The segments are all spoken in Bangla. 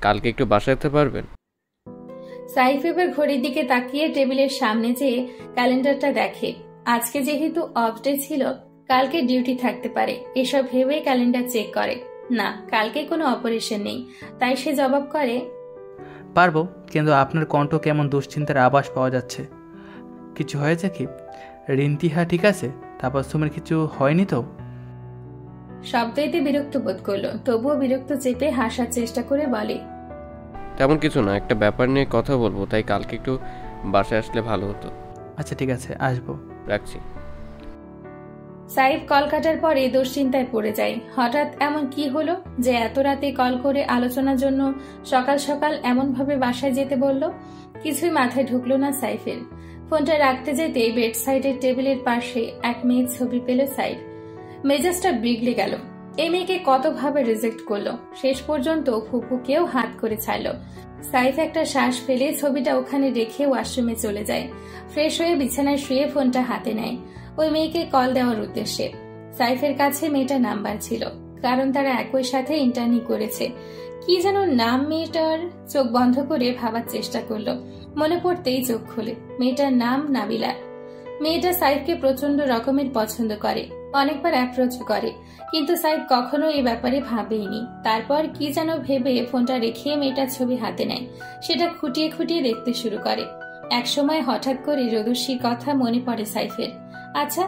কালকে একটু বাসায় যেতে পারবেন? সাইফ এবার ঘড়ির দিকে তাকিয়ে টেবিলের সামনে যেয়ে ক্যালেন্ডারটা দেখে। আজকে যেহেতু অফ ডে ছিল, কালকে ডিউটি থাকতে পারে এসব ভেবে ক্যালেন্ডার চেক করে। না, কালকে কোনো অপারেশন নেই। তাই সে জবাব করে, পারবো, কিন্তু আপনার কণ্ঠ কেমন দুশ্চিন্তার আভাস পাওয়া যাচ্ছে। কিছু হয়েছে কি? রিন্তিহা ঠিক আছে? তাপসুমের কিছু হয়নি তো? শব্দইতে বিরক্ত বোধ করলো, তবুও বিরক্ত চেপে হাসার চেষ্টা করে বলে, তেমন কিছু না, একটা ব্যাপার নিয়ে কথা বলবো, তাই কালকে একটু বাসায় আসলে ভালো হতো। আচ্ছা ঠিক আছে, আসবো। রাখছি। সাইফ কল কাটার পরে দুশ্চিন্তায় পড়ে যায়। হঠাৎ এমন কি হলো যে এত রাতে কল করে আলোচনার জন্য সকাল সকাল এমনভাবে বাসায় যেতে বলল? কিছুই মাথায় ঢুকলো না সাইফের। ফোনটা রাখতে যেতে বেড সাইডের টেবিলের পাশে এক মেয়ের ছবি পেল সাইফ। মেজাজটা বিগড়ে গেল। এই মেয়েকে কতভাবে রিজেক্ট করলো, শেষ পর্যন্ত ফুপুকেও হাত করে ছাড়লো। সাইফ একটা শ্বাস ফেলে ছবিটা ওখানে রেখে ওয়াশরুমে চলে যায়। ফ্রেশ হয়ে বিছানায় শুয়ে ফোনটা হাতে নেয় ওই মেয়েকে কল দেওয়ার উদ্দেশ্যে। সাইফের কাছে মেয়েটার নাম্বার ছিল, কারণ তারা একই সাথে ইন্টার্নি করেছে। কি যেন নাম মেয়েটার। চোখ বন্ধ করে ভাবার চেষ্টা করলো, মনে পড়তেই চোখ খোলে। মেয়েটার নাম নাবিলা। মেয়েটা সাইফকে প্রচন্ড রকমের পছন্দ করে, অনেকবার অ্যাপ্রোচ করে, কিন্তু সাইফ কখনো এই ব্যাপারে ভাবেইনি। তারপর কি যেন ভেবে ফোনটা রেখে মেয়েটার ছবি হাতে নেয়। সেটা খুঁটিয়ে খুঁটিয়ে দেখতে শুরু করে। একসময় হঠাৎ করে রোদস্যির কথা মনে পড়ে সাইফের। আচ্ছা,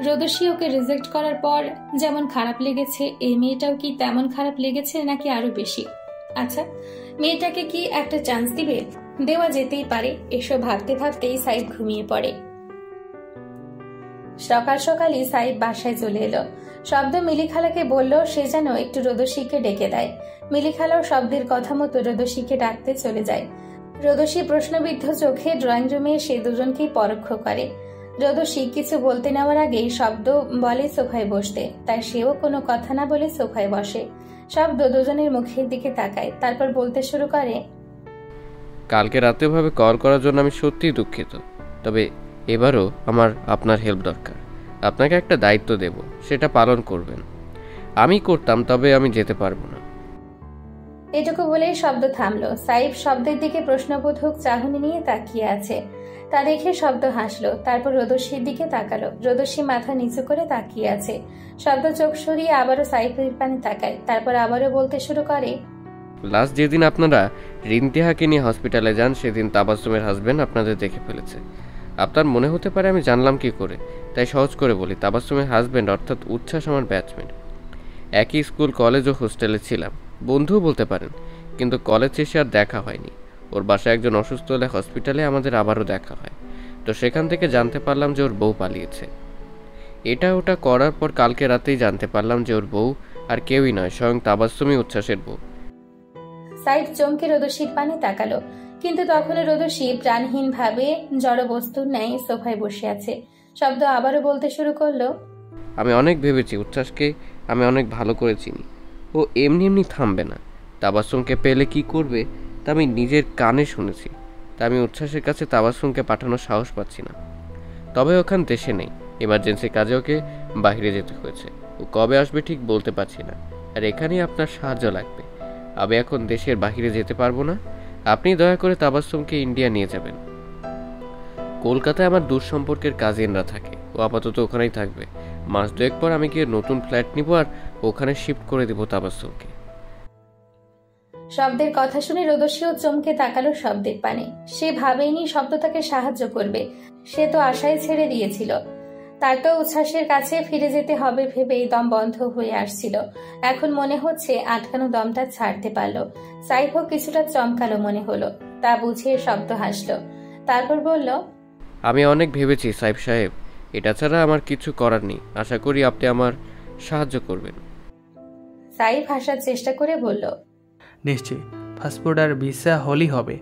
রোদস্যি ওকে রিজেক্ট করার পর যেমন খারাপ লেগেছে, এই মেয়েটাও কি তেমন খারাপ লেগেছে নাকি আরো বেশি? আচ্ছা, মেয়েটাকে কি একটা চান্স দিবে? দেওয়া যেতেই পারে। এসব ভাবতে ভাবতেই সাইফ ঘুমিয়ে পড়ে। সকাল সকালই সাইফ বাসায় চলে এলো। শব্দ মিলি খালাকে বলল সে যেন একটু রোদস্যিকে ডেকে দেয়। মিলি খালাও শব্দের কথা মতো রোদস্যিকে ডাকতে চলে যায়। রোদস্যি প্রশ্নবিদ্ধ চোখে ড্রয়িং রুমে এসে দুজনকেই পরোক্ষ করে। রোদস্যি কিছু বলতে নেওয়ার আগেই শব্দ বলে সোফায় বসতে, তাই সেও কোনো কথা না বলে সোফায় বসে। শব্দ দুজনের মুখের দিকে তাকায়, তারপর বলতে শুরু করে, কালকে রাতে ভাবে কল করার জন্য আমি সত্যিই দুঃখিত, তবে এবারও আমার আপনার হেল্প দরকার। আপনাকে একটা দায়িত্ব দেব, সেটা পালন করবেন। আমি করতাম, তবে আমি যেতে পারবো না। এটুকু বলেই শব্দ থামলো। সাইফ শব্দের দিকে প্রশ্নবোধক চাহনি নিয়ে তাকিয়ে আছে। তা দেখে শব্দ হাসলো, তারপর রোদস্যির দিকে তাকালো। রোদস্যি মাথা নিচু করে তাকিয়ে আছে। শব্দ চোখ সরিয়ে আবারও সাইফের পানে তাকায়, তারপর আবারও বলতে শুরু করে, লাস্ট যেদিন আপনারা রিন্তিহাকে নিয়ে হসপিটালে যান, সেদিন তাবাসসুমের হাজবেন্ড আপনাদের দেখে ফেলেছে। আপনার মনে হতে পারে আমি জানলাম কি করে, তাই সহজ করে বলি, তাবাসসুমের হাজবেন্ড অর্থাৎ উচ্ছ্বাস আমার ব্যাচমেট। একই স্কুল, কলেজ ও হোস্টেলে ছিলাম, বন্ধুও বলতে পারেন, কিন্তু কলেজ শেষে আর দেখা হয়নি। ওর বাসায় একজন অসুস্থ হলে হসপিটালে আমাদের আবারও দেখা হয়। তো সেখান থেকে জানতে পারলাম যে ওর বউ পালিয়েছে। এটা ওটা করার পর কালকে রাতেই জানতে পারলাম যে ওর বউ আর কেউই নয়, স্বয়ং তাবাসসুমই উচ্ছ্বাসের বউ। সাইফ চমকে রোদস্যির পানে তাকালো, কিন্তু তখন রোদস্যি প্রাণহীন ভাবে জড় বস্তুর ন্যায় সোফায় বসে আছে। শব্দ আবারও বলতে শুরু করলো, আমি অনেক ভেবেছি, উচ্ছ্বাসকে আমি অনেক ভালো করে চিনি। ও এমনি এমনি থামবে না। তাবাসসুমকে পেলে কি করবে তা আমি নিজের কানে শুনেছি। তা আমি উচ্ছ্বাসের কাছে তাবাসসুমকে পাঠানোর সাহস পাচ্ছি না। তবে ওখান দেশে নেই, এমার্জেন্সি কাজে ওকে বাইরে যেতে হয়েছে। ও কবে আসবে ঠিক বলতে পারছি না, আর এখানেই আপনার সাহায্য লাগবে। আমি এখন দেশের বাইরে যেতে পারবো না। আপনি দয়া করে তাবাসসুমকে ইন্ডিয়া নিয়ে যাবেন। কলকাতায় আমার দূর সম্পর্কের কাজিনরা থাকে, ও আপাতত ওখানেই থাকবে। মাস দুয়েক পর আমি গিয়ে নতুন ফ্ল্যাট নিব আর ওখানে শিফট করে দেবো তাবাসসুমকে। শব্দের কথা শুনে রোদস্যিও চমকে তাকালো শব্দের পানে। সে ভাবেইনি শব্দ তাকে সাহায্য করবে। সে তো আশাই ছেড়ে দিয়েছিল। তার তো উচ্ছ্বাসের কাছে ফিরে যেতে হবে ভেবেই দম বন্ধ হয়ে আসছিল। এখন মনে হচ্ছে আটকানো দমটা ছাড়তে পারলো। সাইফও কিছুটা চমকালো মনে হলো। তা বুঝিয়ে শব্দ হাসলো, তারপর বলল, আমি অনেক ভেবেছি সাইফ সাহেব, এটা ছাড়া আমার কিছু করার নেই। আশা করি আপনি আমার সাহায্য করবেন। সাইফ হাসার চেষ্টা করে বলল, নিশ্চয়ই, পাসপোর্ট আর ভিসা হলেই হবে।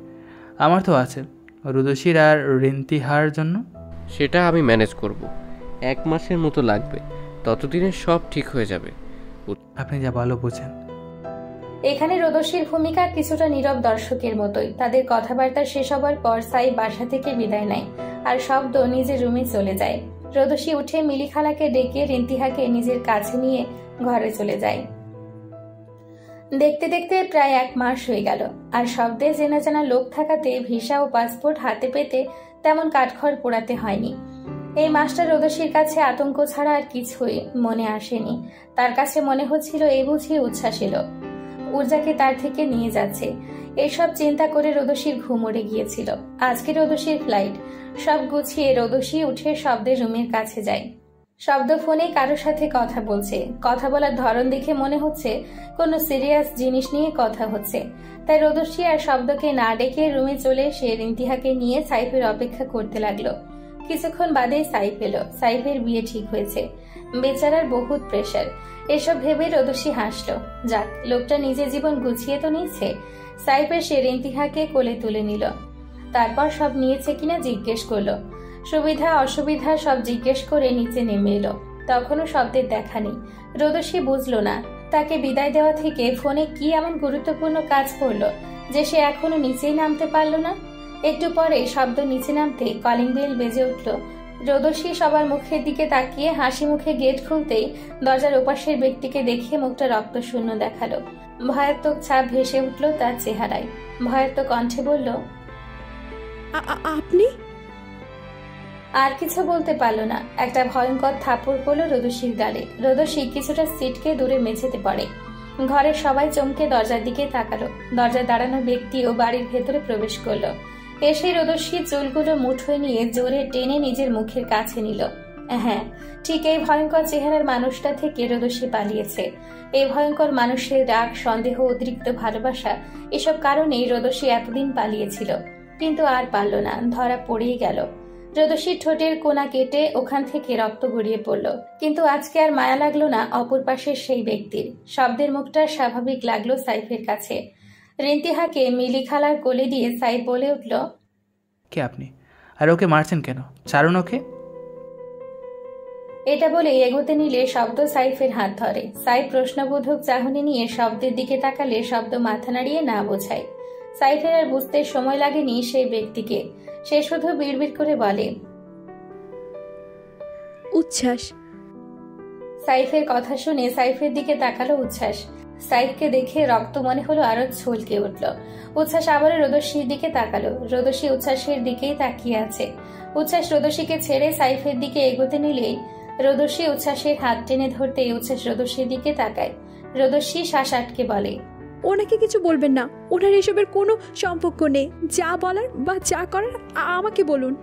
আমার তো আছে। রুদশির আর রিন্তিহার জন্য সেটা আমি ম্যানেজ করব। 1 মাসের মতো লাগবে, ততদিনে সব ঠিক হয়ে যাবে। আপনি যা ভালো বোঝেন। এখানে রোদস্যির ভূমিকা কিছুটা নীরব দর্শকের মতোই। তাদের কথাবার্তা শেষ হবার পর সাইফ বাসা থেকে বিদায় নেয় আর শব্দ নিজের রুমে চলে যায়। রোদস্যি উঠে মিলি খালাকে ডেকে রিন্তিহাকে নিজের কাছে নিয়ে ঘরে চলে যায়। দেখতে দেখতে প্রায় 1 মাস হয়ে গেল, আর শব্দে চেনা জানা লোক থাকাতে ভিসা ও পাসপোর্ট হাতে পেতে তেমন কাঠখড় পোড়াতে হয়নি। এই মাসটা রোদসীর কাছে আতঙ্ক ছাড়া আর কিছুই মনে আসেনি। তার কাছে মনে হচ্ছিল এই বুঝি উচ্ছ্বাস এলো, ঊর্জাকে তার থেকে নিয়ে যাচ্ছে। এসব চিন্তা করে রোদসীর ঘুম উড়ে গিয়েছিল। আজকে রোদসীর ফ্লাইট। সব গুছিয়ে রোদসী উঠে শব্দের রুমের কাছে যায়। শব্দ ফোনে কারোর সাথে কথা বলছে। কথা বলার ধরন দেখে মনে হচ্ছে কোনো সিরিয়াস জিনিস নিয়ে কথা হচ্ছে। তাই রোদসী আর শব্দকে না ডেকে রুমে চলে এসে রিন্তিহাকে নিয়ে সাইফের অপেক্ষা করতে লাগলো। কিছুক্ষণ বাদেই সাইফ এলো। সাইফের বিয়ে ঠিক হয়েছে। বেচারার বহুত প্রেশার। এসব ভেবে রোদসী হাসলো। যাক, লোকটা নিজের জীবন গুছিয়ে তো নিচ্ছে। সাইফ এসে রিন্তিহাকে কোলে তুলে নিল। তারপর সব নিয়েছে কিনা জিজ্ঞেস করলো। সুবিধা অসুবিধা সব জিজ্ঞেস করে নিচে নেমে এলো। তখনও শব্দের দেখা নেই। রোদসী বুঝলো না তাকে বিদায় দেওয়া থেকে ফোনে কি এমন গুরুত্বপূর্ণ কাজ করলো যে সে এখনো নিচেই নামতে পারলো না। একটু পরে শব্দ নিচে নামতে কলিং বেল বেজে উঠল। রোদসী সবার মুখের দিকে তাকিয়ে হাসি মুখে গেট খুলতেই দরজার ওপাশের ব্যক্তিকে দেখে মুখটা রক্তশূন্য দেখালো। ভয়াত্মক ছাপ ভেসে উঠল তার চেহারায়। ভয়াত্মক কণ্ঠে বলল, আপনি? আর কিছু বলতে পারলো না। একটা ভয়ঙ্কর থাপ্পড় পড়লো রোদসীর গালে। রোদসী কিছুটা সিটকে দূরে মেঝেতে পড়ে। ঘরের সবাই চমকে দরজার দিকে তাকালো। দরজায় দাঁড়ানো ব্যক্তিও বাড়ির ভেতরে প্রবেশ করলো। এসে রোদসী চুলগুলো মুঠোয় নিয়ে জোরে টেনে নিজের মুখের কাছে নিল। হ্যাঁ, ঠিক এই ভয়ঙ্কর চেহারার মানুষটা থেকে রোদসী পালিয়েছে। এই ভয়ঙ্কর মানুষের রাগ, সন্দেহ, অতিরিক্ত ভালোবাসা, এসব কারণেই রোদসী এতদিন পালিয়েছিল। কিন্তু আর পারল না, ধরা পড়েই গেল। রোদসীর ঠোঁটের কোনা কেটে ওখান থেকে রক্ত গড়িয়ে পড়ল। কিন্তু আজকে আর মায়া লাগলো না অপর পাশের সেই ব্যক্তির। শব্দের মুখটা স্বাভাবিক লাগলো সাইফের কাছে। রিন্তিহাকে মিলি খালার কোলে দিয়ে সাইফ বলে উঠল, কে আপনি? আর ওকে মারছেন কেন? ছাড়ুন ওকে। এটা বলে এগোতে নিলে শব্দ সাইফের হাত ধরে। সাইফ প্রশ্নবোধক চাহনি নিয়ে শব্দের দিকে তাকালে শব্দ মাথা নাড়িয়ে না বোঝায়। সাইফের আর বুঝতে সময় লাগেনি সেই ব্যক্তিকে। সে শুধু বিড়বিড় করে বলে, উচ্ছ্বাস। সাইফের কথা শুনে সাইফের দিকে তাকালো উচ্ছ্বাস। সাইফকে দেখে রক্ত মনে হলো আরো ছলকে উঠল। উচ্ছ্বাস আবার রোদসীর দিকে তাকালো। রোদসী উচ্ছ্বাসের দিকেই তাকিয়ে আছে। উচ্ছ্বাস রোদসীকে ছেড়ে সাইফের দিকে এগোতে নিলেই রোদসী উচ্ছ্বাসের হাত টেনে ধরতেই উচ্ছ্বাস রোদসীর দিকে তাকায়। রোদসী শ্বাস আটকে বলে, ওনাকে কিছু বলবেন না। ওনার এসবের কোনো সম্পর্ক নেই। যা বলার বা যা করার আমাকে বলুন।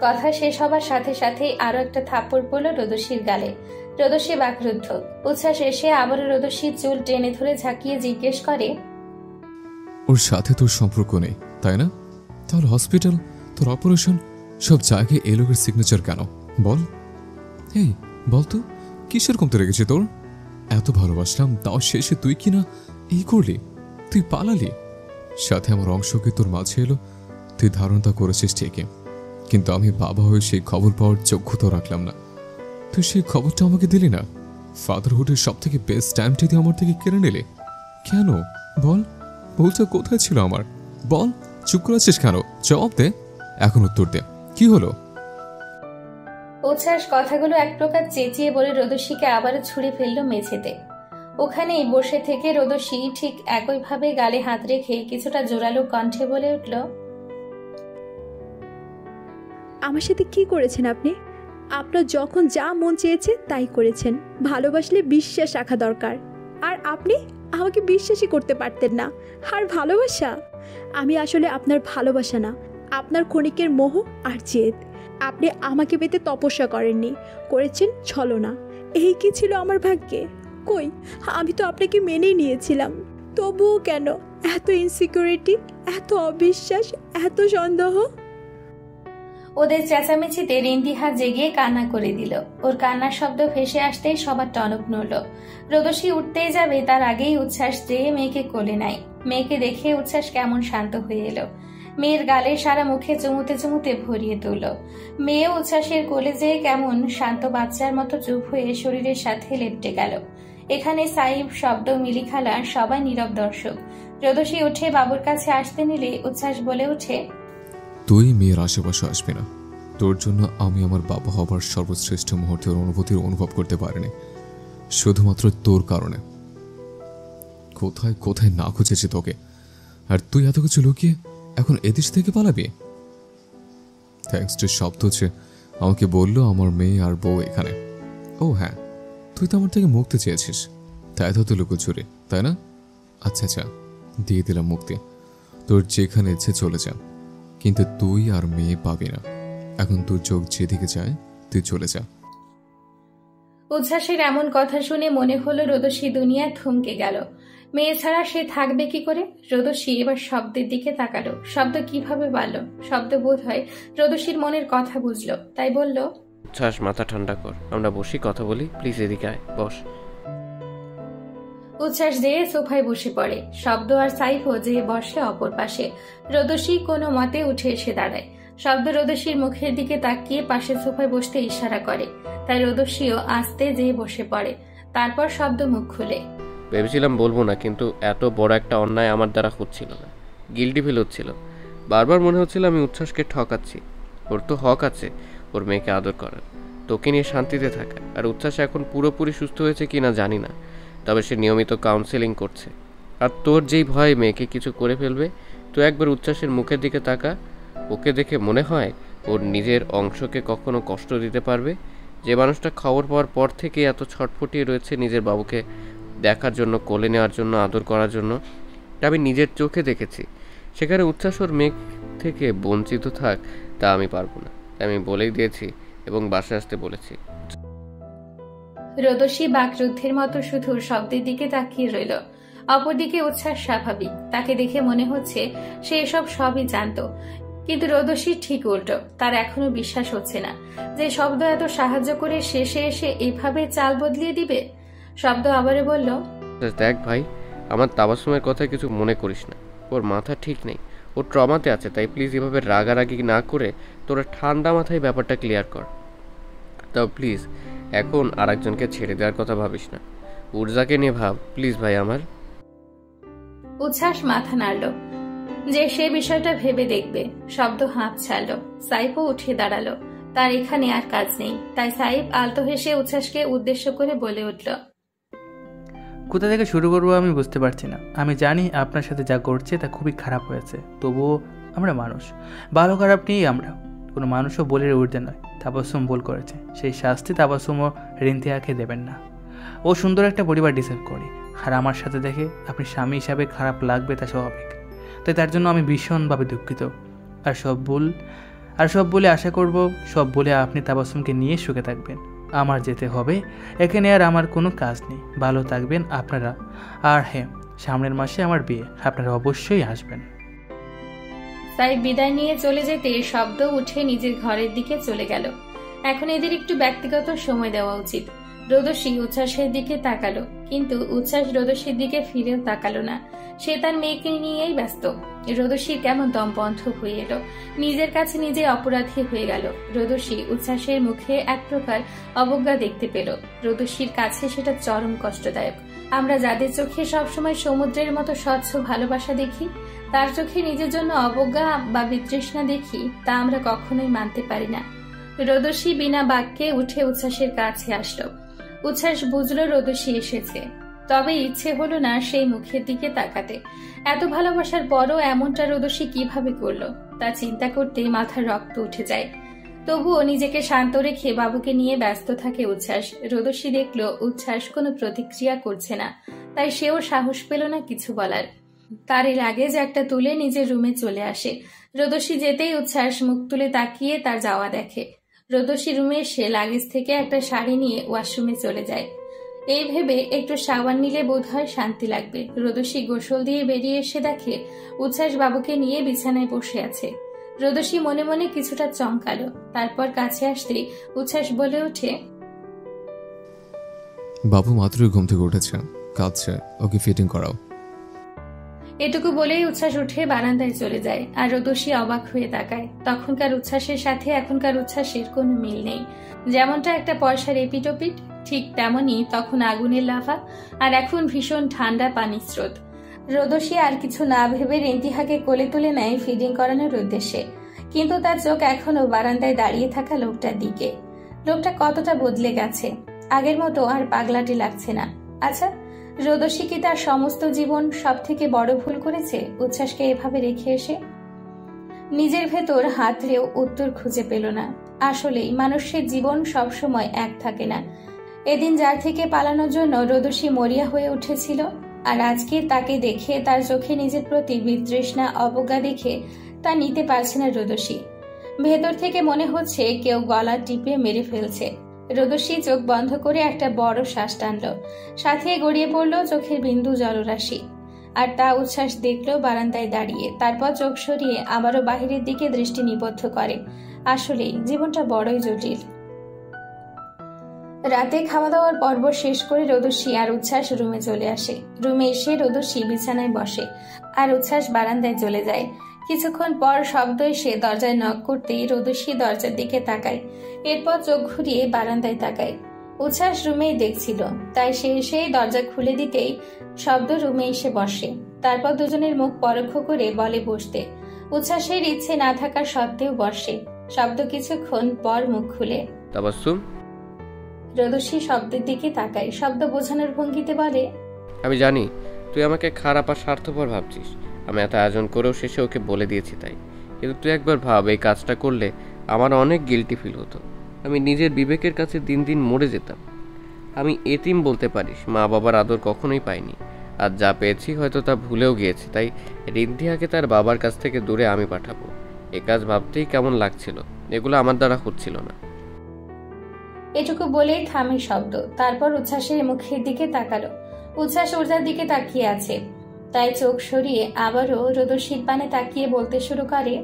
কথা শেষ হবার সাথে সাথেই আরো একটা থাপ্পড় পড়ল রোদসীর গালে। রোদসী বাকরুদ্ধ। উচ্ছ্বাস এসে আবারও রোদসীর চুল টেনে ধরে ঝাঁকিয়ে জিজ্ঞেস করে, ওর সাথে তোর সম্পর্ক নেই তাই না? তাহলে হসপিটাল, তোর অপারেশন, সব জায়গায় এই লোকের সিগনেচার কেন? বল, এই বল তো, কিসের কমতে রেখেছে তোর? এত ভালোবাসলাম, তাও শেষে তুই কি না এই করলি? তুই পালালি, সাথে আমার অংশকে তোর মাঝে এলো। তুই ধারণটা করেছিস ঠিকই, কিন্তু আমি বাবা হয়ে সেই খবর পাওয়ার যোগ্যতা রাখলাম না। তুই সেই খবরটা আমাকে দিলি না। ফাদারহুডের সব থেকে বেস্ট টাইমটা দিয়ে আমার থেকে কেড়ে নিলে কেন? বল, ভুলটা কোথায় ছিল আমার? বল, চুপ করে আছিস কেন? জবাব দে, এখন উত্তর দে, কি হলো? উচ্ছ্বাস কথাগুলো এক প্রকার চেঁচিয়ে বলে রোদসীকে আবারও ছুঁড়ে ফেলল মেঝেতে। ওখানেই বসে থেকে রোদসী ঠিক একইভাবে গালে হাত রেখে কিছুটা জোরালো কণ্ঠে বলে উঠল, আমার সাথে কি করেছেন আপনি? আপনার যখন যা মন চেয়েছে তাই করেছেন। ভালোবাসলে বিশ্বাস রাখা দরকার। আর আপনি আমাকে বিশ্বাসই করতে পারতেন না। আর ভালোবাসা, আমি আসলে আপনার ভালোবাসা না, আপনার ক্ষণিকের মোহ আর জেদ। আপনি আমাকে পেতে তপস্যা করেননি, করেছেন ছলনা। এই কি ছিল আমার ভাগ্যে? কই, আমি তো আপনাকে মেনেই নিয়েছিলাম। তবুও কেন এত ইনসিকিউরিটি, এত অবিশ্বাস, এত সন্দেহ? ওদের চেঁচামেচিতে রিন্তিহা জেগে কান্না করে দিল। ওর কান্নার শব্দ ভেসে আসতেই সবার টনক নড়ল। রোদসী উঠতেই যাবে তার আগেই উচ্ছ্বাস যেয়ে মেয়েকে কোলে নেয়। মেয়েকে দেখে উচ্ছ্বাস কেমন শান্ত হয়ে এলো। মেয়ের গালে সারা মুখে চুমুতে চুমুতে ভরিয়ে তুলল। মেয়ে উচ্ছ্বাসের কোলে যেয়ে কেমন শান্ত বাচ্চার মতো চুপ হয়ে শরীরের সাথে লেপটে গেল। এখানে সাইব, শব্দ, মিলি খালা সবাই নীরব দর্শক। রোদসী উঠে বাবুর কাছে আসতে নিলে উচ্ছ্বাস বলে ওঠে, তুই মেয়ের আশেপাশে আসবি না। তোর জন্য আমি আমার বাবা হবার সর্বশ্রেষ্ঠ মুহূর্তের অনুভূতির অনুভব করতে পারিনি, শুধুমাত্র তোর কারণে। কোথায় কোথায় না খুঁজেছি তোকে, আর তুই এত কিছু লুকিয়ে এখন এদেশ থেকে পালাবি? থ্যাঙ্কস টু শব্দ যে আমাকে বললো আমার মেয়ে আর বউ এখানে। ও হ্যাঁ, তুই তো আমার থেকে মুক্তি চেয়েছিস, তাই তো লুকোচুরি, তাই না? আচ্ছা আচ্ছা, দিয়ে দিলাম মুক্তি, তোর যেখানে ইচ্ছে চলে যা, কিন্তু তুই আর মেয়ে পাবি না। এখন তোর চোখ যেদিকে যায় তুই চলে যা। উচ্ছ্বাসের এমন কথা শুনে মনে হলো রোদসী দুনিয়ায় থমকে গেল। মেয়ে ছাড়া সে থাকবে কি করে? রোদসী এবার শব্দের দিকে তাকালো। শব্দ কিভাবে বাড়ল? শব্দ বোধ হয় রোদসীর মনের কথা বুঝলো, তাই বলল, উচ্ছ্বাস মাথা ঠান্ডা কর, আমরা বসি কথা বলি, প্লিজ এদিকে আয়, বস। উচ্ছ্বাস যেয়ে সোফায় বসে পড়ে। শব্দ আর সাইফও যেয়ে বসে অপর পাশে। রোদসী কোনো মতে উঠে এসে দাঁড়ায়। শব্দ রোদসীর মুখের দিকে তাকিয়ে পাশের সোফায় বসতে ইশারা করে, তাই রোদসীও আস্তে যেয়ে বসে পড়ে। তারপর শব্দ মুখ খুলে, ভেবেছিলাম বলবো না, কিন্তু এত বড় একটা অন্যায় আমার দ্বারা হচ্ছিল না, গিল্টি ফিল হচ্ছিল। বারবার মনে হচ্ছিল আমি উচ্ছ্বাসকে ঠকাচ্ছি। ওর তো হক আছে ওর মেয়েকে আদর করার, তোকে নিয়ে শান্তিতে থাকা। আর উচ্ছ্বাস এখন পুরোপুরি সুস্থ হয়েছে কিনা জানি না, তবে সে নিয়মিত কাউন্সেলিং করছে। আর তোর যেই ভয় মেয়েকে কিছু করে ফেলবে, তো একবার উচ্ছ্বাসের মুখের দিকে তাকা। ওকে দেখে মনে হয় ওর নিজের অংশকে কখনো কষ্ট দিতে পারবে? যে মানুষটা খবর পাওয়ার পর থেকে এত ছটফটিয়ে রয়েছে নিজের বাবুকে দেখার জন্য, কোলে নেওয়ার জন্য, আদর করার জন্য, তা আমি নিজের চোখে দেখেছি। সেখানে উচ্ছ্বাস ওর মেঘ থেকে বঞ্চিত থাক, তা আমি পারবো না। আমি বলেই দিয়েছি এবং বাসায় আসতে বলেছি। রোদসী বাকরুদ্ধের মতো শুধু শব্দের দিকে তাকিয়ে রইল। অপরদিকে উচ্ছ্বাস স্বাভাবিক, তাকে দেখে মনে হচ্ছে সে এসব সবই জানতো। কিন্তু রোদসী ঠিক উল্টো, তার এখনো বিশ্বাস হচ্ছে না যে শব্দ এত সাহায্য করে শেষে এসে এভাবে চাল বদলিয়ে দিবে। শব্দ আবারও বলল, দেখ ভাই, আমার তাবাসসুমের কথা কিছু মনে করিস না, ওর মাথা ঠিক নেই, ও ট্রমাতে আছে, তাই প্লিজ এভাবে রাগারাগি না করে তোরা ঠান্ডা মাথায় ব্যাপারটা ক্লিয়ার কর। তাও প্লিজ এখন আর একজনকে ছেড়ে দেওয়ার কথা ভাবিস না, উর্জাকে নিয়ে ভাব প্লিজ ভাই আমার। উচ্ছ্বাস মাথা নাড়ল যে সে বিষয়টা ভেবে দেখবে। শব্দ হাঁপ ছাড়ল। সাইফও উঠে দাঁড়ালো। তার এখানে আর কাজ নেই, তাই সাইফ আলতো হেসে উচ্ছ্বাসকে উদ্দেশ্য করে বলে উঠল, কোথা থেকে শুরু করবো আমি বুঝতে পারছি না। আমি জানি আপনার সাথে যা করছে তা খুবই খারাপ হয়েছে, তবুও আমরা মানুষ, ভালো খারাপ নিয়েই আমরা। কোনো মানুষও বলে উঠতে নয়। তাবাসসুম ভুল করেছে, সেই শাস্তি তাবাসসুমও রিন্তিয়াকে দেবেন না। ও সুন্দর একটা পরিবার ডিসাইড করে, আর আমার সাথে দেখে আপনি স্বামী হিসাবে খারাপ লাগবে তা স্বাভাবিক। তাই তার জন্য আমি ভীষণভাবে দুঃখিত। আর সব বলে আশা করব, সব বলে আপনি তাবাসসুমকে নিয়ে সুখে থাকবেন। আমার যেতে হবে, এখানে আর আমার কোনো কাজ নেই। ভালো থাকবেন আপনারা। আর হ্যাঁ, সামনের মাসে আমার বিয়ে, আপনারা অবশ্যই আসবেন। সাইফ বিদায় নিয়ে চলে যেতে শব্দ উঠে নিজের ঘরের দিকে চলে গেল। এখন এদের একটু ব্যক্তিগত সময় দেওয়া উচিত। রোদসী উচ্ছ্বাসের দিকে তাকালো, কিন্তু উচ্ছ্বাস রোদসীর দিকে ফিরেও তাকালো না। সে তার মেয়েকে নিয়েই ব্যস্ত। রোদসীর কেমন দম বন্ধ হয়ে এলো, নিজের কাছে নিজে অপরাধী হয়ে গেল। রোদসী উচ্ছ্বাসের মুখে এক প্রকার অবজ্ঞা দেখতে পেল। রোদসীর কাছে সেটা চরম কষ্টদায়ক। আমরা যাদের চোখে সবসময় সমুদ্রের মতো স্বচ্ছ ভালোবাসা দেখি, তার চোখে নিজের জন্য অবজ্ঞা বা বিতৃষ্ণা দেখি, তা আমরা কখনোই মানতে পারি না। রোদসী বিনা বাক্যে উঠে উচ্ছ্বাসের কাছে আসলো। উচ্ছ্বাস বুঝলো রোদসী এসেছে, তবে ইচ্ছে হলো না সেই মুখের দিকে তাকাতে। এত ভালোবাসার পরও এমনটা রোদসী কিভাবে করলো তা চিন্তা করতেই মাথার রক্ত উঠে যায়। তবুও নিজেকে শান্ত রেখে বাবুকে নিয়ে ব্যস্ত থাকে উচ্ছ্বাস। রোদসী দেখলো উচ্ছ্বাস কোনো প্রতিক্রিয়া করছে না, তাই সেও সাহস পেল না কিছু বলার। তার লাগেজ একটা তুলে নিজের রুমে চলে আসে। রোদসী যেতেই উচ্ছ্বাস মুখ তুলে তাকিয়ে তার যাওয়া দেখে। রোদসী রুমে এসে লাগেজ থেকে একটা শাড়ি নিয়ে ওয়াশরুমে চলে যায়। এই ভেবে একটু সাবান নিলে বোধহয় শান্তি লাগবে। রোদসী গোসল দিয়ে বেরিয়ে এসে দেখে উচ্ছ্বাস বাবুকে নিয়ে বিছানায় বসে আছে। রোদসী মনে মনে কিছুটা চমকালো। তারপর কাছে আসতেই উচ্ছ্বাস বলে ওঠে, বাবু মাত্রই ঘুম থেকে উঠেছে, কাঁদছে, ওকে ফিটিং করাও। এটুকু বলেই উচ্ছ্বাস উঠে বারান্দায় চলে যায়। আর রোদসী অবাক হয়ে তাকায়। তখনকার উচ্ছ্বাসের সাথে এখনকার উচ্ছ্বাসের কোনো মিল নেই। যেমনটা একটা পয়সার এপিটোপিট, ঠিক তেমনি তখন আগুনের লাভা, আর এখন ভীষণ ঠান্ডা পানির স্রোত। রোদসী আর কিছু না ভেবে রিন্তিহাকে কোলে তুলে নেয় ফিডিং করানোর উদ্দেশ্যে, কিন্তু তার চোখ এখনো বারান্দায় দাঁড়িয়ে থাকা লোকটার দিকে। লোকটা কতটা বদলে গেছে, আগের মতো আর পাগলাটি লাগছে না। আচ্ছা, রোদসী কি তার সমস্ত জীবন সব থেকে বড় ভুল করেছে উচ্ছ্বাসকে এভাবে রেখে এসে? নিজের ভেতর হাতড়েও উত্তর খুঁজে পেল না। আসলেই মানুষের জীবন সবসময় এক থাকে না। এদিন যার থেকে পালানোর জন্য রোদসী মরিয়া হয়ে উঠেছিল, আর আজকে তাকে দেখে তার চোখে নিজের প্রতি বিতৃষ্ণা অবজ্ঞা দেখে তা নিতে পারছে না রোদসী। ভেতর থেকে মনে হচ্ছে কেউ গলা টিপে মেরে ফেলছে। রোদসী চোখ বন্ধ করে একটা বড় শ্বাস টানল, সাথে গড়িয়ে পড়ল চোখের বিন্দু জলরাশি। আর তা উচ্ছ্বাস দেখল বারান্দায় দাঁড়িয়ে। তারপর চোখ সরিয়ে আবারও বাহিরের দিকে দৃষ্টি নিবদ্ধ করে। আসলেই জীবনটা বড়ই জটিল। রাতে খাওয়া দাওয়ার পর্ব শেষ করে রোদসী আর উচ্ছ্বাস রুমে চলে আসে। রুমে এসে রোদসী বিছানায় বসে আর উচ্ছ্বাস বারান্দায় চলে যায়। কিছুক্ষণ পর শব্দ এসে দরজায় নক করতেই রোদসী দরজার দিকে তাকায়। এরপর চোখ ঘুরিয়ে বারান্দায় তাকায়। উচ্ছ্বাস রুমেই দেখছিল, তাই সে এসেই দরজা খুলে দিতেই শব্দ রুমে এসে বসে। তারপর দুজনের মুখ পরোক্ষ করে বলে বসতে। উচ্ছ্বাসের ইচ্ছে না থাকা সত্ত্বেও বসে। শব্দ কিছুক্ষণ পর মুখ খুলে। তাবাসসুম, রোদসী শব্দের দিকে তাকায়। শব্দ বোঝানোর ভঙ্গিতে বলে, আমি জানি তুই আমাকে খারাপ আর স্বার্থপর ভাবছিস। আমি এত আয়োজন করেও শেষে ওকে বলে দিয়েছি তাই। কিন্তু তুই একবার ভাব, এই কাজটা করলে আমার অনেক গিল্টি ফিল হতো। আমি নিজের বিবেকের কাছে দিন দিন মরে যেতাম। আমি এতিম বলতে পারিস, মা বাবার আদর কখনোই পাইনি। আর যা পেয়েছি হয়তো তা ভুলেও গিয়েছি। তাই রিন্ধিয়াকে তার বাবার কাছ থেকে দূরে আমি পাঠাবো, এ কাজ ভাবতেই কেমন লাগছিল। এগুলো আমার দ্বারা হচ্ছিল না। এটুকু বলেই থামে শব্দ। তারপর উচ্ছ্বাসের মুখের দিকে তাকালো। উচ্ছ্বাস ওর দিকে তাকিয়ে আছে, তাই চোখ সরিয়ে আবারও রোদসীর পানে তাকিয়ে বলতে শুরু করে,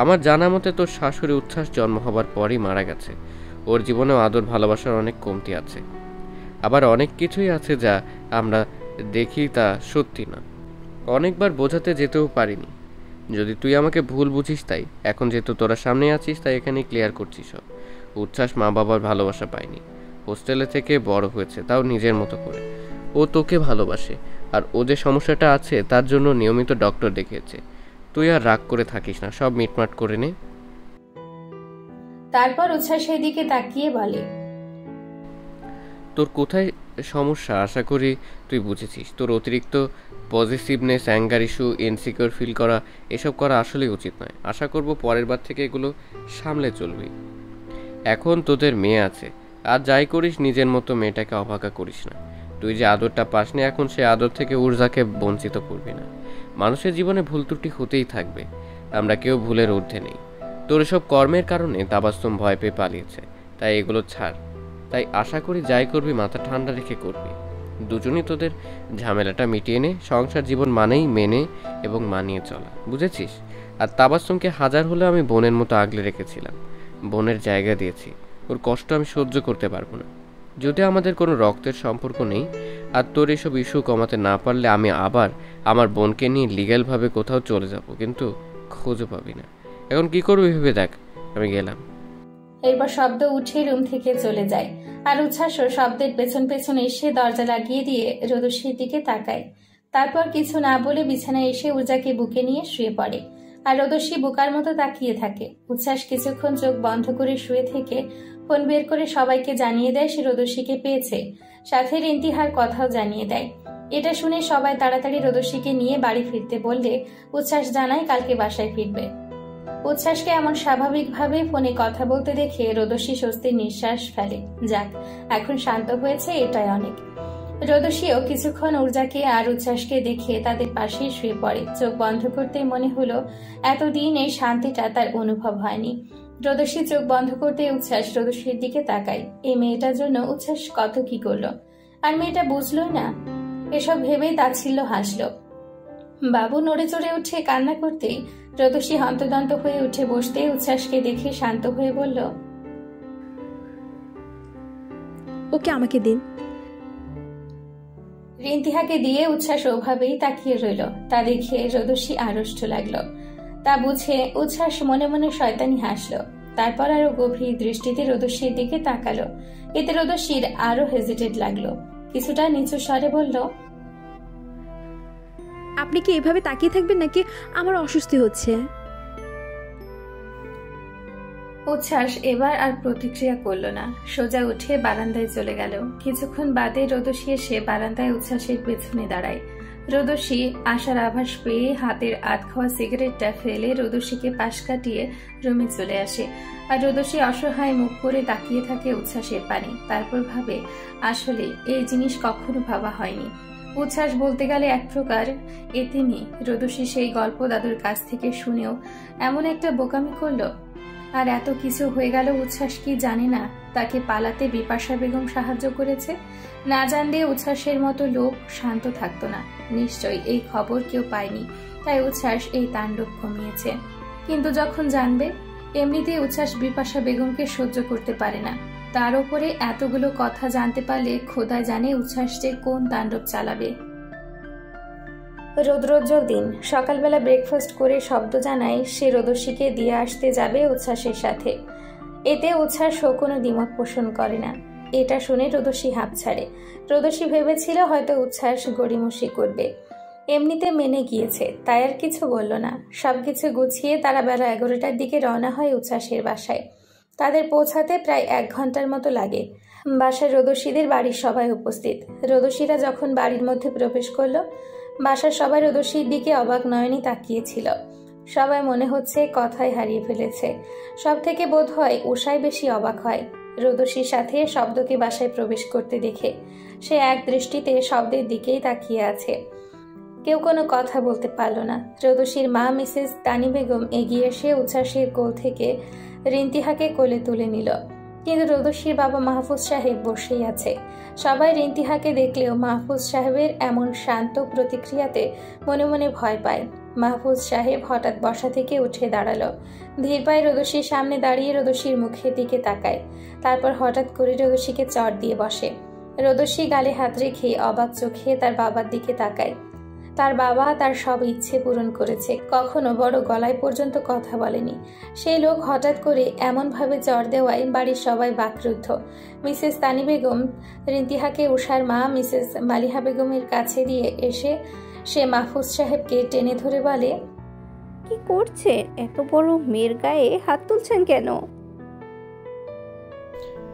আমার জানা মতে তোর শাশুড়ি উচ্ছ্বাস জন্ম হবার পরই মারা গেছে। ওর জীবনেও আদর ভালোবাসার অনেক কমতি আছে। আবার অনেক কিছুই আছে যা আমরা দেখি তা সত্যি না। অনেকবার বোঝাতে যেতেও পারিনি। যদি তুই আমাকে ভুল বুঝিস, তাই এখন যেহেতু তোরা সামনে আছিস তাই এখানে ক্লিয়ার করছিস সব। উচ্ছ্বাস মা বাবার ভালোবাসা পায়নি। হোস্টেলে থেকে বড় হয়েছে, তাও নিজের মতো করে। ও তোকে ভালোবাসে, আর ও যে সমস্যাটা আছে তার জন্য নিয়মিত ডক্টর দেখিয়েছে। তুই আর রাগ করে থাকিস না, সব মিটমাট করে নে। তারপর উচ্ছ্বাসের দিকে তাকিয়ে বলে, তোর কোথায় সমস্যা আশা করি তুই বুঝেছিস। তোর অতিরিক্ত positiveness, anger issue, insecure feel করা, এসব করা আসলেই উচিত নয়। আশা করব পরের বার থেকে এগুলো সামলে চলবি। এখন তোদের মেয়ে আছে, আর যাই করিস নিজের মতো মেয়েটাকে অবহেলা করিস না। তুই যে আদরটা পাসনি, এখন সে আদর থেকে উর্জাকে বঞ্চিত করবি না। মানুষের জীবনে ভুল ত্রুটি হতেই থাকবে, আমরা কেউ ভুলের ঊর্ধ্বে নেই। তোর এসব কর্মের কারণে তাবাসসুম ভয় পেয়ে পালিয়েছে, তাই এগুলো ছাড়। তাই আশা করি যাই করবি মাথা ঠান্ডা রেখে করবি। দুজনই তোদের ঝামেলাটা মিটিয়ে নে। সংসার জীবন মানেই মেনে এবং মানিয়ে চলা, বুঝেছিস? আর তাবাসসুমকে হাজার হলেও আমি বোনের মতো আগলে রেখেছিলাম, বোনের জায়গা দিয়েছি। ওর কষ্ট আমি সহ্য করতে পারবো না। যদি আমাদের কোনো রক্তের সম্পর্ক নেই, আর তোর এসব ইস্যু কমাতে না পারলে আমি আবার আমার বোনকে নিয়ে লিগ্যালভাবে কোথাও চলে যাব, কিন্তু খোঁজও পাবি না। এখন কি করবি ভেবে দেখ। আমি গেলাম। এরপর শব্দ উঠে রুম থেকে চলে যায়, আর উচ্ছ্বাসও শব্দের পেছন পেছন এসে দরজা লাগিয়ে দিয়ে রোদসীর দিকে তাকায়। তারপর কিছু না বলে বিছানায় এসে উর্জাকে বুকে নিয়ে শুয়ে পড়ে, আর রোদসী বোকার মতো তাকিয়ে থাকে। উচ্ছ্বাস কিছুক্ষণ চোখ বন্ধ করে শুয়ে থেকে ফোন বের করে সবাইকে জানিয়ে দেয় সে রোদসীকে পেয়েছে, সাথে রিন্তিহার কথাও জানিয়ে দেয়। এটা শুনে সবাই তাড়াতাড়ি রোদসীকে নিয়ে বাড়ি ফিরতে বললে উচ্ছ্বাস জানায় কালকে বাসায় ফিরবে। উচ্ছ্বাসকে এমন স্বাভাবিকভাবে ফোনে কথা বলতে দেখে রোদসী স্বস্তির নিঃশ্বাস ফেলে। যাক, এখন শান্ত হয়েছে, এটাই অনেক। রোদসীও কিছুক্ষণ উর্জাকে আর উচ্ছ্বাসকে দেখে তাদের পাশেই শুয়ে পড়ে। চোখ বন্ধ করতেই মনে হলো এতদিন এই শান্তিটা তার অনুভব হয়নি। রোদসী চোখ বন্ধ করতে উচ্ছ্বাস রোদসীর দিকে তাকায়। এই মেয়েটার জন্য উচ্ছ্বাস কত কি করলো, আর মেয়েটা বুঝলোই না। এসব ভেবেই তাচ্ছিল্য হাসলো। বাবু নড়ে চড়ে উঠে কান্না করতেই রোদসী হন্তদন্ত হয়ে উঠে বসতে উচ্ছ্বাসকে দেখে শান্ত হয়ে বলল, ওকে আমাকে দিন। রিন্তিহাকে দিয়ে উচ্ছ্বাস ওভাবেই তাকিয়ে রইল। তা দেখে রোদসী আড়ষ্ট লাগলো। তা বুঝে উচ্ছ্বাস মনে মনে শয়তানি হাসলো। তারপর আরো গভীর দৃষ্টিতে রোদসীর দিকে তাকালো। এতে রোদসীর আরো হেজিটেট লাগলো। কিছুটা নিচু স্বরে বলল, আপনি কি এভাবে তাকিয়ে থাকবেন নাকি আমার অস্বস্তি হচ্ছে? উচ্ছ্বাস এবার আর প্রতিক্রিয়া করল না, সোজা উঠে বারান্দায় চলে গেল। কিছুক্ষণ বাদে রোদসী এসে বারান্দায় উচ্ছ্বাসের পেছনে দাঁড়ায়। রোদসী আসার আভাস পেয়ে হাতের আধ খাওয়া সিগারেটটা ফেলে রোদসীকে পাশ কাটিয়ে রুমে চলে আসে। আর রোদসী অসহায় মুখ করে তাকিয়ে থাকে উচ্ছ্বাসের পানে। তারপর ভাবে, আসলে এই জিনিস কখনো ভাবা হয়নি। উচ্ছ্বাস বলতে গেলে এক প্রকার এতিমি। রোদসী সেই গল্প দাদুর কাছ থেকে শুনেও এমন একটা বোকামি করলো। আর এত কিছু হয়ে গেল, উচ্ছ্বাস কি জানে না তাকে পালাতে বিপাশা বেগম সাহায্য করেছে? না জানলে উচ্ছ্বাসের মতো লোক শান্ত থাকতো না। নিশ্চয়ই এই খবর কেউ পায়নি, তাই উচ্ছ্বাস এই তাণ্ডব কমিয়েছে। কিন্তু যখন জানবে, এমনিতেই উচ্ছ্বাস বিপাশা বেগমকে সহ্য করতে পারে না, তার উপরে এতগুলো কথা জানতে পারলে খোদা জানে উচ্ছ্বাস যে কোন তাণ্ডব চালাবে। রৌদ্রোজ্জ্বল দিন। সকালবেলা ব্রেকফাস্ট করে শব্দ জানায় সে রোদসীকে দিয়ে আসতে যাবে উচ্ছ্বাসের সাথে। এতে উচ্ছ্বাস কোনো দ্বিমত পোষণ করে না। এটা শুনে রোদসী হাঁপ ছাড়ে। রোদসী ভেবেছিল হয়তো উচ্ছ্বাস গড়িমসি করবে, এমনিতে মেনে গিয়েছে, তাই আর কিছু বলল না। সবকিছু গুছিয়ে তারা বেলা 11টার দিকে রওনা হয় উচ্ছ্বাসের বাসায়। তাদের পৌঁছাতে প্রায় 1 ঘন্টার মতো লাগে। বাসায় রোদসীদের বাড়ির সবাই উপস্থিত। রোদসীরা যখন বাড়ির মধ্যে প্রবেশ করলো, বাসার সবাই রোদসীর দিকে অবাক নয়নে তাকিয়েছিল। সবাই মনে হচ্ছে কথাই হারিয়ে ফেলেছে। সব থেকে বোধ হয় উষাই বেশি অবাক হয় রোদসীর সাথে শব্দকে বাসায় প্রবেশ করতে দেখে। সে এক দৃষ্টিতে শব্দের দিকেই তাকিয়ে আছে। কেউ কোনো কথা বলতে পারল না। রোদসীর মা মিসেস তানি বেগম এগিয়ে এসে উচ্ছ্বাসের কোল থেকে রিন্তিহাকে কোলে তুলে নিল। কিন্তু রোদসীর বাবা মাহফুজ সাহেব বসেই আছে। সবাই রিন্তিহাকে দেখলেও মাহফুজ সাহেবের এমন শান্ত প্রতিক্রিয়াতে মনে মনে ভয় পায়। মাহফুজ সাহেব হঠাৎ বসা থেকে উঠে দাঁড়ালো। ধীর পায়ে রোদসীর সামনে দাঁড়িয়ে রোদসীর মুখের দিকে তাকায়। তারপর হঠাৎ করে রোদসীকে চড় দিয়ে বসে। রোদসী গালে হাত রেখে অবাক চোখে তার বাবার দিকে তাকায়। তার বাবা তার সব ইচ্ছে পূরণ করেছে, কখনো বড় গলায় পর্যন্ত কথা বলেনি। সেই লোক হঠাৎ করে এমনভাবে চড় দেওয়ায় বাড়ির সবাই বাকরুদ্ধ। মিসেস তানি বেগম রিন্তিহাকে উষার মা মিসেস মালিহা বেগমের কাছে দিয়ে এসে সে মাহফুজ সাহেবকে টেনে ধরে বলে, কি করছেন? এত বড় মেয়ের গায়ে হাত তুলছেন কেন?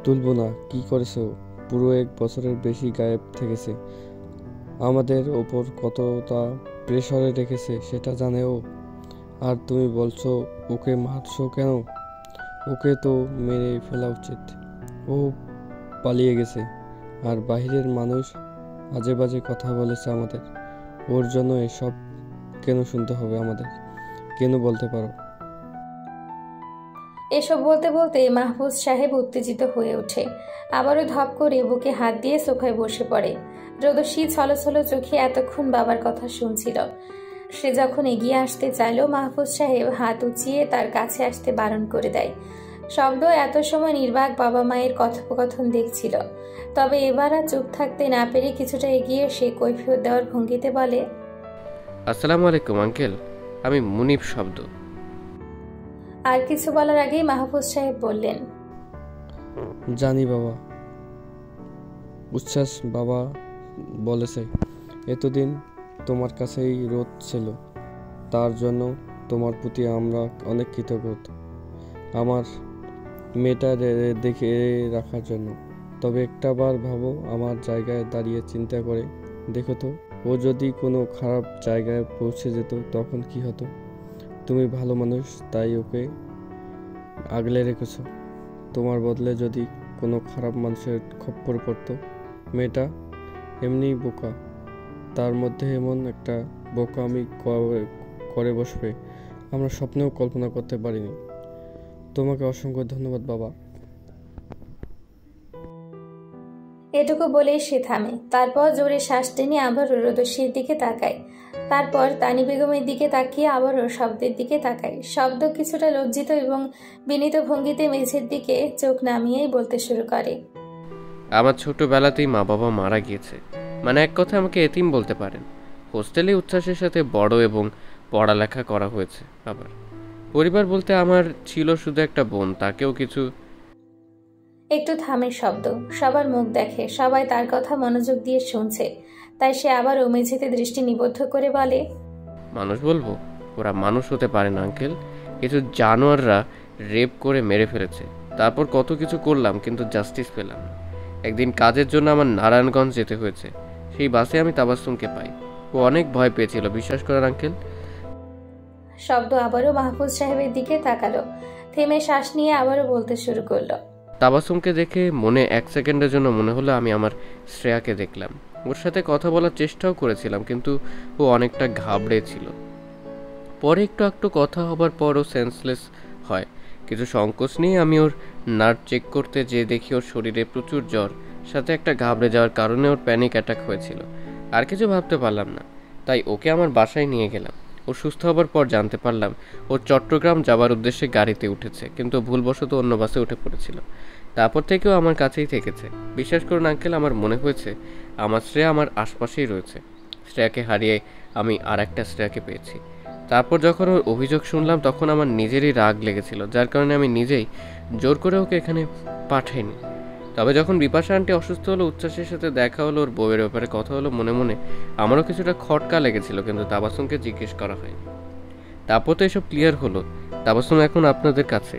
তুলবো না, কি করেছো? পুরো 1 বছরের বেশি গায়েব থেকেছে, আমাদের ওপর কতটা প্রেশারে রেখেছে সেটা জানে ও। আর তুমি বলছো ওকে মারছো কেন? ওকে তো মেরে ফেলা উচিত। ও পালিয়ে গেছে, আর বাইরের মানুষ আজে বাজে কথা বলেছে আমাদের। ওর জন্য এসব কেন শুনতে হবে আমাদের? কেন বলতে পারো? এসব বলতে বলতে মাহফুজ সাহেব উত্তেজিত হয়ে ওঠে। আবারও ধপ করে বুকে হাত দিয়ে সোফায় বসে পড়ে। রোদসী ছলছল চোখে এতক্ষণ বাবার কথা শুনছিল। সে যখন এগিয়ে আসতে চাইল, মাহফুজ সাহেব হাত উঁচিয়ে তার কাছে আসতে বারণ করে দেয়। শব্দ এত সময় নির্বাক বাবা মায়ের কথোপকথন দেখছিল। তবে এবার আর চুপ থাকতে না পেরে কিছুটা এগিয়ে এসে কৈফিয়ত দেওয়ার ভঙ্গিতে বলে, আসসালামু আলাইকুম আঙ্কেল, আমি মুনিব শব্দ। আর কিছু বলার আগেই মাহফুজ সাহেব বললেন, জানি বাবা। উচ্ছ্বাস বাবা বলেছে এতদিন তোমার কাছেই রোদ ছিল, তার জন্য তোমার প্রতি আমরা অনেক কৃতজ্ঞ, আমার মেয়েটা দেখে রাখার জন্য। তবে একটা বার ভাবো, আমার জায়গায় দাঁড়িয়ে চিন্তা করে দেখো তো, ও যদি কোনো খারাপ জায়গায় পৌঁছে যেত তখন কি হতো? তুমি ভালো মানুষ, তাই ওকে আগলে রেখেছ। তোমার বদলে যদি কোনো খারাপ মানুষের খপ্পর পড়তো, মেয়েটা এমনি বোকা, তার মধ্যে এমন একটা বোকামি করে বসবে আমরা স্বপ্নেও কল্পনা করতে পারিনি। তোমাকে অসংখ্য ধন্যবাদ বাবা। এটুকু বলেই সে থামে। তারপর জোরে শ্বাস টেনে আবার রোদসীর দিকে তাকায়। তারপর তানি বেগমের দিকে তাকিয়ে আবারও শব্দের দিকে তাকায়। শব্দ কিছুটা লজ্জিত এবং বিনীত ভঙ্গিতে মেঝের দিকে চোখ নামিয়েই বলতে শুরু করে, আমার ছোটবেলাতেই মা বাবা মারা গিয়েছে, মানে এক কথা আমাকে এতিম বলতে পারেন। হোস্টেলে উচ্ছ্বাসের সাথে বড় এবং পড়ালেখা করা হয়েছে। আবার পরিবার বলতে আমার ছিল শুধু একটা বোন, তাকেও কিছু। একটু থামে শব্দ। সবার মুখ দেখে, সবাই তার কথা মনোযোগ দিয়ে শুনছে। তাই সে আবারও মেঝেতে দৃষ্টি নিবদ্ধ করে বলে, মানুষ বলবো? ওরা মানুষ হতে পারে না আঙ্কেল, কিছু জানোয়াররা রেপ করে মেরে ফেলেছে। তারপর কত কিছু করলাম, কিন্তু জাস্টিস পেলাম না। একদিন কাজের জন্য আমার নারায়ণগঞ্জ যেতে হয়েছে। সেই বাসে আমি তাবাসসুমকে পাই। ও অনেক ভয় পেয়েছিল, বিশ্বাস করেন আঙ্কেল। শব্দ আবারও মাহফুজ সাহেবের দিকে তাকালো, থেমে শ্বাস নিয়ে আবারও বলতে শুরু করলো। তাবাসসুমকে দেখে মনে 1 সেকেন্ডের জন্য মনে হলো আমি আমার শ্রেয়াকে দেখলাম। ওর সাথে কথা বলার চেষ্টাও করেছিলাম, কিন্তু ও অনেকটা ঘাবড়ে ছিল। পরে একটু কথা হবার পর ও সেন্সলেস হয়। কিছু সংকোচ নিয়ে আমি ওর নার্ভ চেক করতে যেয়ে দেখি ওর শরীরে প্রচুর জ্বর, সাথে একটা ঘাবড়ে যাওয়ার কারণে ওর প্যানিক অ্যাটাক হয়েছিল। আর কিছু ভাবতে পারলাম না, তাই ওকে আমার বাসায় নিয়ে গেলাম। ও সুস্থ হবার পর জানতে পারলাম ও চট্টগ্রাম যাবার উদ্দেশ্যে গাড়িতে উঠেছে, কিন্তু ভুলবশত অন্য বাসে উঠে পড়েছিল। তারপর থেকেও আমার কাছেই থেকেছে। বিশ্বাস করুন আঙ্কেল, আমার মনে হয়েছে আমার শ্রেয়া আমার আশপাশেই রয়েছে। শ্রেয়াকে হারিয়ে আমি আর একটা শ্রেয়াকে পেয়েছি। তারপর যখন ওর অভিযোগ শুনলাম তখন আমার নিজেরই রাগ লেগেছিল, যার কারণে আমি নিজেই জোর করে ওকে এখানে পাঠাইনি। তবে যখন বিপাশা আন্টি অসুস্থ হলো, উচ্ছ্বাসের সাথে দেখা হলো, ওর বউয়ের ব্যাপারে কথা হলো, মনে মনে আমারও কিছুটা খটকা লেগেছিল, কিন্তু তাবাসসুমকে জিজ্ঞেস করা হয়নি। তারপর তো এসব ক্লিয়ার হলো। তাবাসসুম এখন আপনাদের কাছে।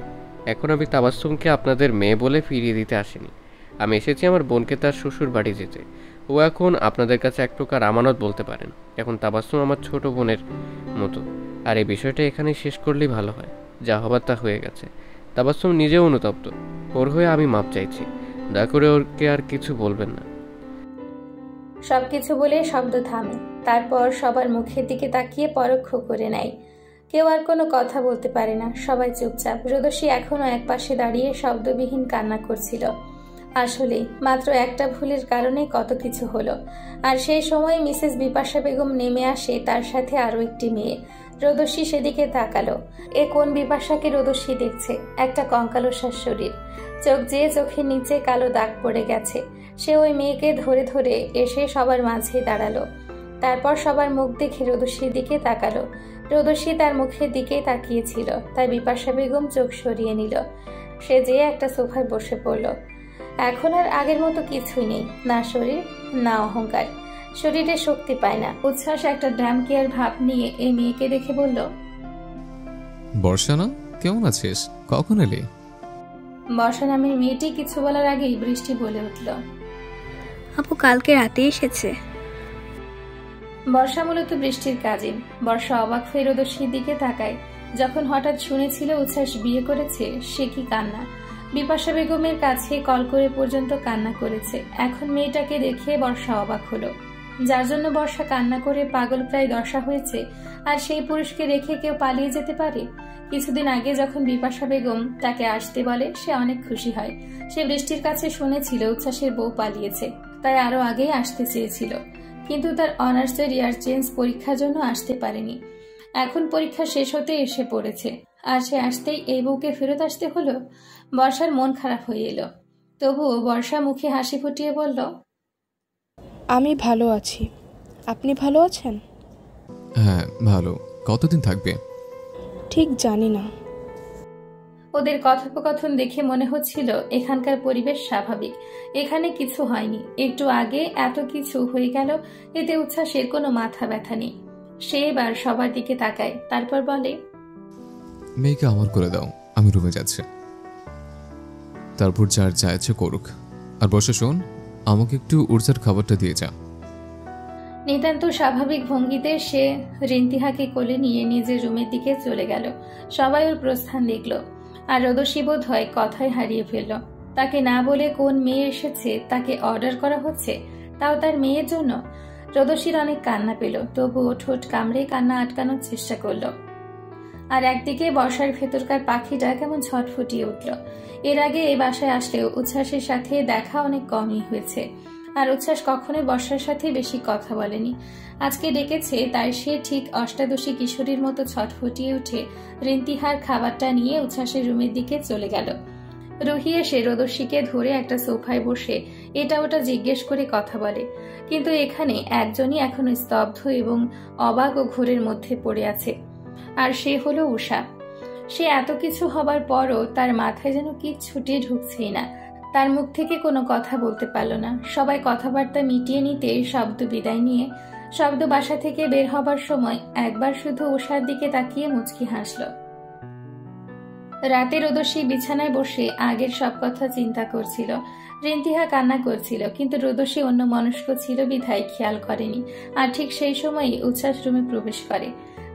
এখন আমি তাবাসসুমকে আপনাদের মেয়ে বলে ফিরিয়ে দিতে আসিনি। আমি এসেছি আমার বোনকে তার শ্বশুর বাড়ি যেতে। ও এখন আপনাদের কাছে এক প্রকার আমানত বলতে পারেন। এখন তাবাসসুম আমার ছোট বোনের মতো। আর এই বিষয়টা এখানেই শেষ করলেই ভালো হয়। যা হবার তা হয়ে গেছে। তাবাসসুম নিজেও অনুতপ্ত। ওর হয়ে আমি মাপ চাইছি। দয়া করে ওকে আর কিছু বলবেন না। সবকিছু বলে শব্দ থামে। তারপর সবার মুখের দিকে তাকিয়ে পরোক্ষ করে নেয়। কেউ আর কোনো কথা বলতে পারে না, সবাই চুপচাপ। রোদসী এখনো একপাশে দাঁড়িয়ে শব্দবিহীন কান্না করছিল। আসলে মাত্র একটা ভুলের কারণে কত কিছু হলো। আর সেই সময় মিসেস বিপাশা বেগম নেমে আসে, তার সাথে আরো একটি মেয়ে। রোদসী সেদিকে তাকালো। এ কোন বিপাশাকে রোদসী দেখছে? একটা কঙ্কালসার শরীর, চোখ যেয়ে চোখের নিচে কালো দাগ পড়ে গেছে। সে ওই মেয়েকে ধরে ধরে এসে সবার মাঝে দাঁড়ালো। তারপর সবার মুখ দেখে রোদসীর দিকে তাকালো। রোদসী তার মুখের দিকে তাকিয়েছিল, তাই বিপাশা বেগম চোখ সরিয়ে নিল। সে যেয়ে একটা সোফায় বসে পড়ল। এখন আর আগের মতো কিছুই নেই, না শরীর না অহংকার। শরীরে শক্তি পায় না। উচ্ছ্বাস একটা ড্যাম কেয়ার ভাব নিয়ে এই মেয়েকে দেখে বলল, বর্ষা না, কেমন আছিস? কখন এলি? বর্ষা নামের মেয়েটি কিছু বলার আগেই বৃষ্টি বলে উঠল, আপু কালকে রাতে এসেছে। বর্ষা মূলত বৃষ্টির কাজিন। বর্ষা অবাক হয়ে রোদসীর দিকে তাকায়। যখন হঠাৎ শুনেছিল উচ্ছ্বাস বিয়ে করেছে, সে কি কান্না! বিপাশা বেগমের কাছে কল করে পর্যন্ত কান্না করেছে। এখন মেয়েটাকে দেখে বর্ষা অবাক হলো। যার জন্য বর্ষা কান্না করে পাগল প্রায় দশা হয়েছে, আর সেই পুরুষকে রেখে কেউ পালিয়ে যেতে পারে? কিছুদিন আগে যখন বিপাশা বেগম তাকে আসতে বলে, সে অনেক খুশি হয়। সে বৃষ্টির কাছে শুনেছিল উচ্ছ্বাসের বউ পালিয়েছে, তাই আরো আগেই আসতে চেয়েছিল। কিন্তু তার অনার্সের ইয়ার চেঞ্জ পরীক্ষার জন্য আসতে পারেনি। এখন পরীক্ষা শেষ হতে এসে পড়েছে, আর সে আসতেই এই বউকে ফেরত আসতে হলো। বর্ষার মন খারাপ হয়ে এলো। তবুও বর্ষা মুখে হাসি ফুটিয়ে বলল, আমি ভালো আছি। আপনি ভালো আছেন? হ্যাঁ ভালো। কতদিন থাকবে? ঠিক জানি না। ওদের কথোপকথন দেখে মনে হচ্ছিল এখানকার পরিবেশ স্বাভাবিক, এখানে কিছু হয়নি। একটু আগে এত কিছু হয়ে গেল, এতে উচ্ছ্বাসের কোনো মাথা ব্যথা নেই। সে এবার সবার দিকে তাকায়, তারপর বলে, মেয়েকে আমার করে দাও, আমি রুমে যাচ্ছি। তারপর যার যা ইচ্ছে করুক। আর বসে শোন, আমাকে একটু উর্জার খাবারটা দিয়ে যা। নিতান্ত স্বাভাবিক ভঙ্গিতে সে রিন্তিহাকে কোলে নিয়ে নিজের রুমের দিকে চলে গেল। সবাই ওর প্রস্থান দেখল, আর রোদসী বোধ হয় কথায় হারিয়ে ফেলল। তাকে না বলে কোন মেয়ে এসেছে তাকে অর্ডার করা হচ্ছে, তাও তার মেয়ের জন্য। রোদসীর অনেক কান্না পেল, তবুও ঠোঁট কামড়ে কান্না আটকানোর চেষ্টা করলো। আর একদিকে বর্ষার ভেতরকার পাখিটা কেমন ছটফটিয়ে উঠল। এর আগে এই বাসায় আসলেও উচ্ছ্বাসের সাথে দেখা অনেক কমই হয়েছে, আর উচ্ছ্বাস কখনোই বর্ষার সাথে বেশি কথা বলেনি। আজকে ডেকেছে, তাই সে ঠিক অষ্টাদশী কিশোরীর মতো ছটফটিয়ে উঠে রিন্তিহার খাবারটা নিয়ে উচ্ছ্বাসের রুমের দিকে চলে গেল। রুহি এসে রোদসীকে ধরে একটা সোফায় বসে এটা ওটা জিজ্ঞেস করে কথা বলে, কিন্তু এখানে একজনই এখনো স্তব্ধ এবং অবাক ও ঘোরের মধ্যে পড়ে আছে, আর সে হলো উষা। সে এত কিছু হবার পরও তার মাথায় যেন কিচ্ছুটি ঢুকছেই না। তার মুখ থেকে কোনো কথা বলতে পারল না। সবাই কথাবার্তা মিটিয়ে নিতে শব্দ বিদায় নিয়ে শব্দ বাসা থেকে বের হবার সময় একবার শুধু উষার দিকে তাকিয়ে মুচকি হাসল। রাতে রোদস্বী বিছানায় বসে আগের সব কথা চিন্তা করছিল। রিন্তিহা কান্না করছিল, কিন্তু রোদস্বী অন্য মনস্ক ছিল বিধায় খেয়াল করেনি। আর ঠিক সেই সময়ই উচ্ছ্বাস রুমে প্রবেশ করে।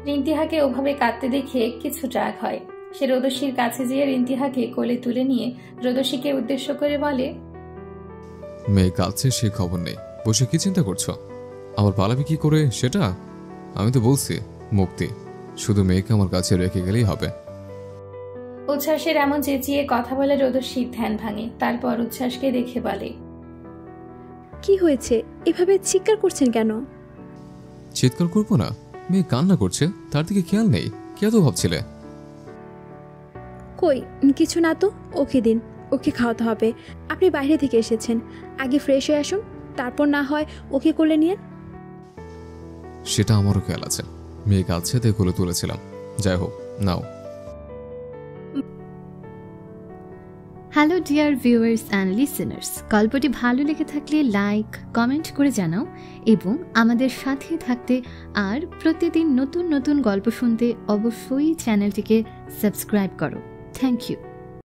রিন্তিহাকে ওভাবে কাঁদতে দেখে কিছু রাগ হয়। সে রোদস্বীর কাছে যেয়ে রিন্তিহাকে কোলে তুলে নিয়ে রোদস্বীকে উদ্দেশ্য করে বলে, মেয়ে কাছে সে খবর নেই, বসে কি চিন্তা করছো? আমার পালাবি কি করে সেটা? আমি তো বলছি মুক্তি, শুধু মেয়েকে আমার কাছে রেখে গেলেই হবে। উচ্ছ্বাসের এমন চেঁচিয়ে কথা বলে রোদস্বীর ধ্যান ভাঙে। তারপর উচ্ছ্বাসকে দেখে বলে, কি হয়েছে? এভাবে চিৎকার করছেন কেন? চিৎকার করবো না, মেয়ে কান্না করছে, তার দিকে খেয়াল নেই। কে তো ভাবছিলে? কই কিছু না তো। ওকে দিন, ওকে খাওয়াতে হবে। আপনি বাইরে থেকে এসেছেন, আগে ফ্রেশ হয়ে আসুন, তারপর না হয় ওকে কোলে নিয়ে। সেটা আমারও খেয়াল আছে, মেয়ে কাছে তাই কোলে তুলেছিলাম। যাই হোক, নাও। Hello dear viewers and listeners, গল্পটি ভালো লেগে থাকলে লাইক কমেন্ট করে জানাও এবং আমাদের সাথে থাকতে আর প্রতিদিন নতুন নতুন গল্প শুনতে অবশ্যই চ্যানেলটিকে সাবস্ক্রাইব করো। Thank you.